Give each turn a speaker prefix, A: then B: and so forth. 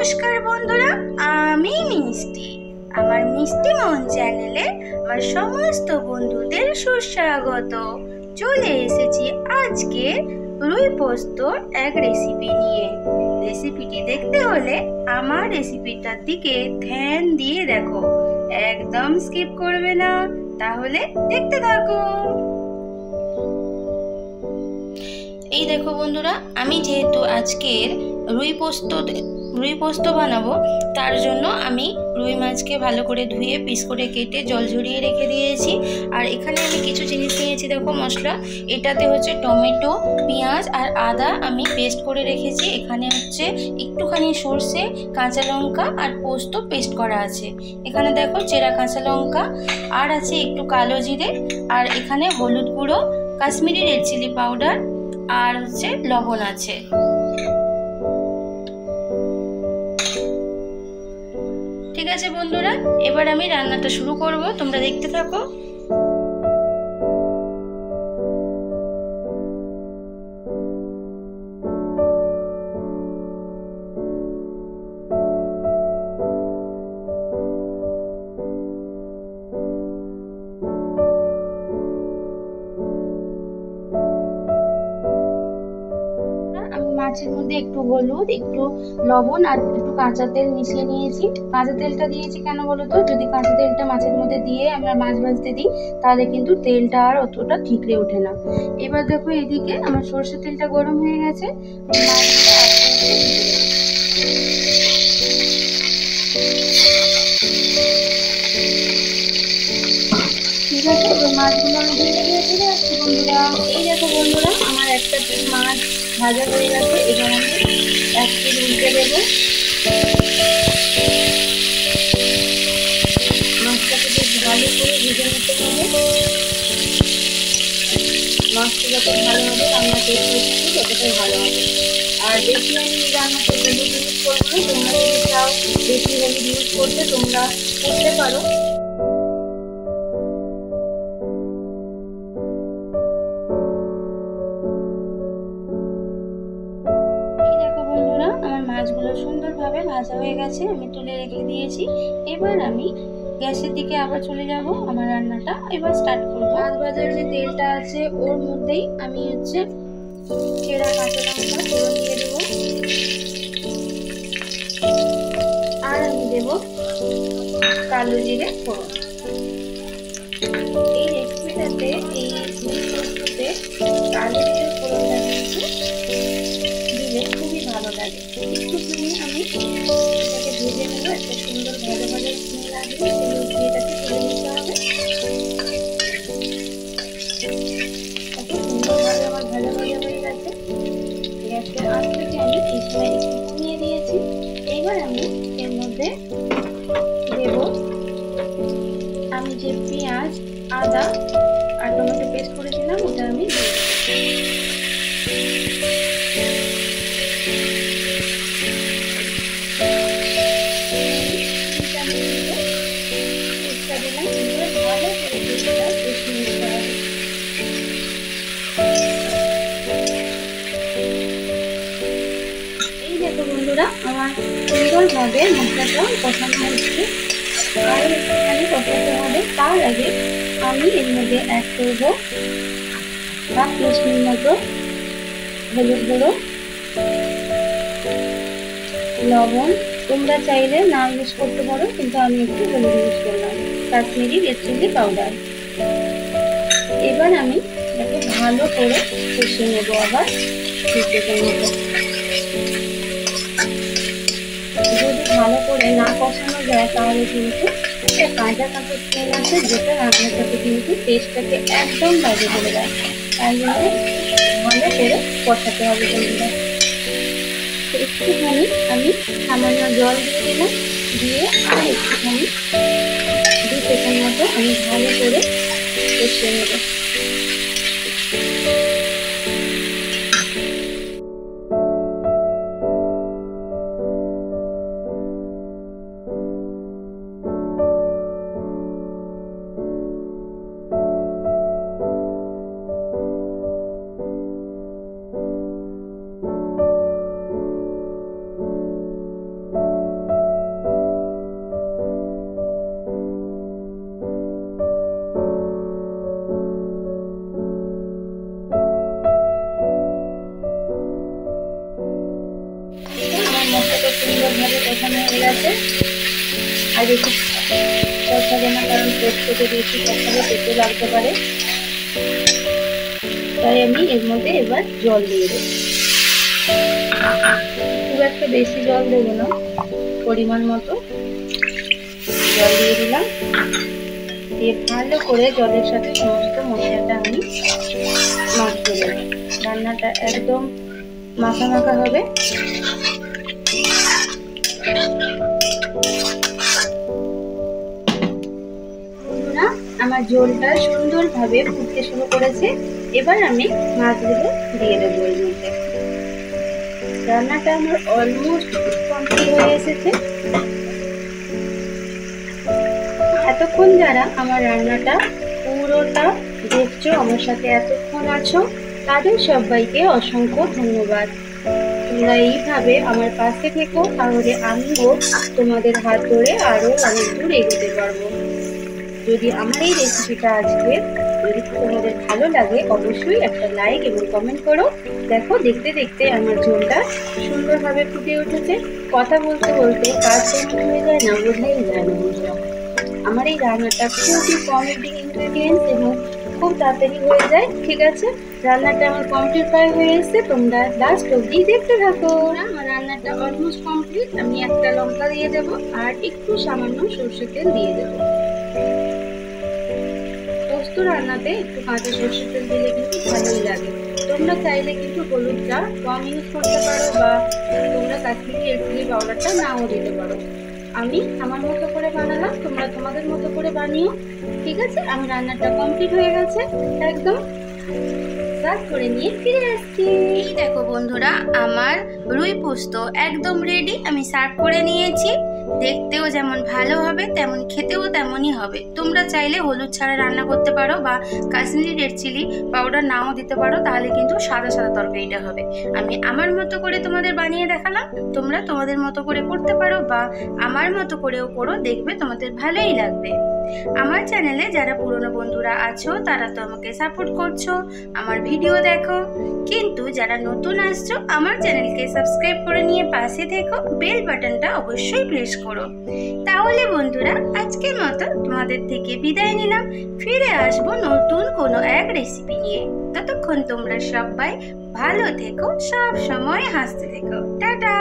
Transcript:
A: নমস্কার বন্ধুরা, আমি মিষ্টি। আমার মিষ্টি মন চ্যানেলে আমার সমস্ত বন্ধুদের সুস্বাগত। চলে এসেছি আজকে রুই পোস্তর এক রেসিপি নিয়ে। রেসিপিটি দেখতে হলে আমার রেসিপিটার দিকে ধ্যান দিয়ে দেখো, একদম স্কিপ করবে না, তাহলে দেখতে থাকো। এই দেখো বন্ধুরা, আমি যেহেতু আজকের রুই পোস্ত বানাবো, তার জন্য আমি রুই মাছকে ভালো করে ধুয়ে পিস করে কেটে জল ঝরিয়ে রেখে দিয়েছি। আর এখানে আমি কিছু জিনিস নিয়েছি, দেখো মশলা। এটাতে হচ্ছে টমেটো, পেঁয়াজ আর আদা আমি পেস্ট করে রেখেছি। এখানে হচ্ছে একটুখানি সর্ষে, কাঁচা লঙ্কা আর পোস্ত পেস্ট করা আছে। এখানে দেখো চেরা কাঁচা লঙ্কা, আর আছে একটু কালো জিরে, আর এখানে হলুদ গুঁড়ো, কাশ্মীরি রেড চিলি পাউডার, আর হচ্ছে লবণ আছে। ঠিক আছে বন্ধুরা, এবার আমি রান্নাটা শুরু করব, তোমরা দেখতে থাকো। মাছের মধ্যে একটু হলুদ, একটু লবণ আর একটু কাঁচা তেল মিশিয়ে নিয়েছি। কাঁচা তেলটা দিয়েছি কেন বলো তো, যদি কাঁচা তেলটা মাছের মধ্যে দিয়ে আমরা মাছ ভাজতে দিই, তাহলে কিন্তু তেলটা আর অতটা ঠিকরে ওঠে না। এবার দেখো, এদিকে আমার সরষের তেলটা গরম হয়ে গেছে। ঠিক আছে, এবার মাছগুলো আমি ধীরে ধীরে ফিরে আসছি বন্ধুরা। এই দেখো বন্ধুরা, আমার একটা পিস মাছ ভাজা হয়ে গেছে। এবার আমি এক পিস উল্টে দেবো। মাছটাকে বেশ ভালো করে ভেজে নিতে হবে। মাছটা যত ভালো হবে, রান্না টেস্ট হচ্ছে ততটাই ভালো হবে। আর বেশি আমি রান্নাতে হলুদ ইউজ করবো না। তোমরা যদি চাও বেশি হলুদ ইউজ করতে, তোমরা করতে পারো। আমার মাছগুলো সুন্দরভাবে ভাজা হয়ে গেছে, আমি তুলে রেখে দিয়েছি। এবার আমি গ্যাসের দিকে আবার চলে যাব, আমার রান্নাটা এবার স্টার্ট করব। মাছ ভাজার যে তেলটা আছে ওর মধ্যেই আমি হচ্ছে চেরা কাঁচা লঙ্কা ফোড়ন দিয়ে দেবো, আর আমি দেব কালো জিরে ফোড়ন। এই রেসিপিটাতে, এই পোস্ততে কালো জিরে ফোড়নটা কিন্তু দিলে খুবই ভালো লাগে। একটুখানি আমি এটাকে ভেজে নেবো, একটা সুন্দর ভাজা ভাজা স্মেল আসবে, সেই এটাকে তুলে নিতে হবে। কত সুন্দরভাবে আমার ভাজা ভাজা হয়ে গেছে। গ্যাসের আঁচটাকে আমি এই সময় একটু কমিয়ে দিয়েছি। এবার আমি এর মধ্যে দেব আমি যে পেঁয়াজ, আদা আর টমেটো পেস্ট করেছিলাম, ওটা আমি দিয়ে দেবো। এই দেখো বন্ধুরা, আমার সুন্দরভাবে মশলাটা কষানো হচ্ছে। আর একটুখানি কষাতে হবে। তার আগে আমি এর মধ্যে অ্যাড করবো হাফ টিস্পুন মতো হলুদ গুঁড়ো, লবণ। তোমরা চাইলে না ইউজ করতে পারো, কিন্তু আমি একটু হলুদ ইউজ করলাম, কাশ্মীরি রেড চিলি পাউডার। এবার আমি এটাকে ভালো করে কষিয়ে নেবো আবার 2 সেকেন্ড মতো। যদি ভালো করে না কষানো যায়, তাহলে কিন্তু একটা কাঁচা কাঁচা স্মেল আসে, যেটা রান্নাটাকে কিন্তু টেস্টটাকে একদম বাজে করে দেয়। তাই জন্য ভালো করে কষাতে হবে বন্ধুরা। একটুখানি আমি সামান্য জল দিয়ে দিলাম, দিয়ে আর একটুখানি 2 সেকেন্ড মতো আমি ভালো করে কষিয়ে নেব। যাতে আর বেশি কষাবে না, কারণ পোস্ততে বেশি কষালে পেটে লাগতে পারে। তাই আমি এর মধ্যে এবার জল দিয়ে দেবো। খুব একটা বেশি জল দেবো না, পরিমাণ মতো জল দিয়ে দিলাম। দিয়ে ভালো করে জলের সাথে সমস্ত মশলাটা আমি মাখিয়ে দেবো। রান্নাটা একদম মাখা মাখা হবে। বন্ধুরা, আমার ঝোলটা সুন্দরভাবে ফুটতে শুরু করেছে। এবার আমি মাছগুলো দিয়ে দেবো এর মধ্যে। রান্নাটা আমার অলমোস্ট কমপ্লিট হয়ে এসেছে। এতক্ষণ যারা আমার রান্নাটা পুরোটা দেখছো, আমার সাথে এতক্ষণ আছো, তাদের সবাইকে অসংখ্য ধন্যবাদ। তোমরা এইভাবে আমার পাশে থেকো, তাহলে আমিও তোমাদের হাত ধরে আরো অনেক দূর এগোতে পারবো। যদি আমার এই রেসিপিটা আজকে যদি তোমাদের ভালো লাগে, অবশ্যই একটা লাইক এবং কমেন্ট করো। দেখো, দেখতে দেখতে আমার ঝোলটা সুন্দরভাবে ফুটে উঠেছে। কথা বলতে বলতে কাজ কেমন হয়ে যায় না বোঝাই যায় না বন্ধুরা। আমার এই রান্নাটা খুবই কম ইনগ্রেডিয়েন্টস এবং খুব তাড়াতাড়ি হয়ে যায়। ঠিক আছে, রান্নাটা আমার কমপ্লিট হয়ে এসেছে। তোমরা লাস্ট অবধি দেখতে থাকো। আমার রান্নাটা অলমোস্ট কমপ্লিট। আমি একটা লঙ্কা দিয়ে দেবো আর একটু সামান্য সরষের তেল দিয়ে দেবো। পোস্ত রান্নাতে একটু কাঁচা সরষের তেল দিলে কিন্তু ভালোই লাগে। তোমরা চাইলে কিন্তু হলুদটা কম ইউজ করতে পারো, বা তোমরা কাশ্মীরি রেড চিলি পাউডারটা নাও দিতে পারো। আমি আমার মতো করে বানালাম, তোমরা তোমাদের মতো করে বানিও। ঠিক আছে, আমি রান্নাটা কমপ্লিট হয়ে গেছে, একদম সার্ভ করে নিয়ে ফিরে আসছি। এই দেখো বন্ধুরা, আমার রুই পোস্ত একদম রেডি। আমি সার্ভ করে নিয়েছি। দেখতেও যেমন ভালো হবে, তেমন খেতেও তেমনই হবে। তোমরা চাইলে হলুদ ছাড়া রান্না করতে পারো, বা কাশ্মীরি রেড চিলি পাউডার নাও দিতে পারো, তাহলে কিন্তু সাদা সাদা তরকারিটা হবে। আমি আমার মতো করে তোমাদের বানিয়ে দেখালাম। তোমরা তোমাদের মতো করে করতে পারো, বা আমার মতো করেও করো, দেখবে তোমাদের ভালোই লাগবে। আমার চ্যানেলে যারা পুরনো বন্ধুরা আছো, তারা তো আমাকে সাপোর্ট করছো, আমার ভিডিও দেখো। কিন্তু যারা নতুন আসছো, আমার চ্যানেলকে সাবস্ক্রাইব করে নিয়ে পাশে থেকো, বেল বাটনটা অবশ্যই প্রেস করো। তাহলে বন্ধুরা, আজকের মতো তোমাদের থেকে বিদায় নিলাম। ফিরে আসবো নতুন কোনো এক রেসিপি নিয়ে। ততক্ষণ তোমরা সবাই ভালো থেকো, সব সময় হাসতে থেকো। টাটা।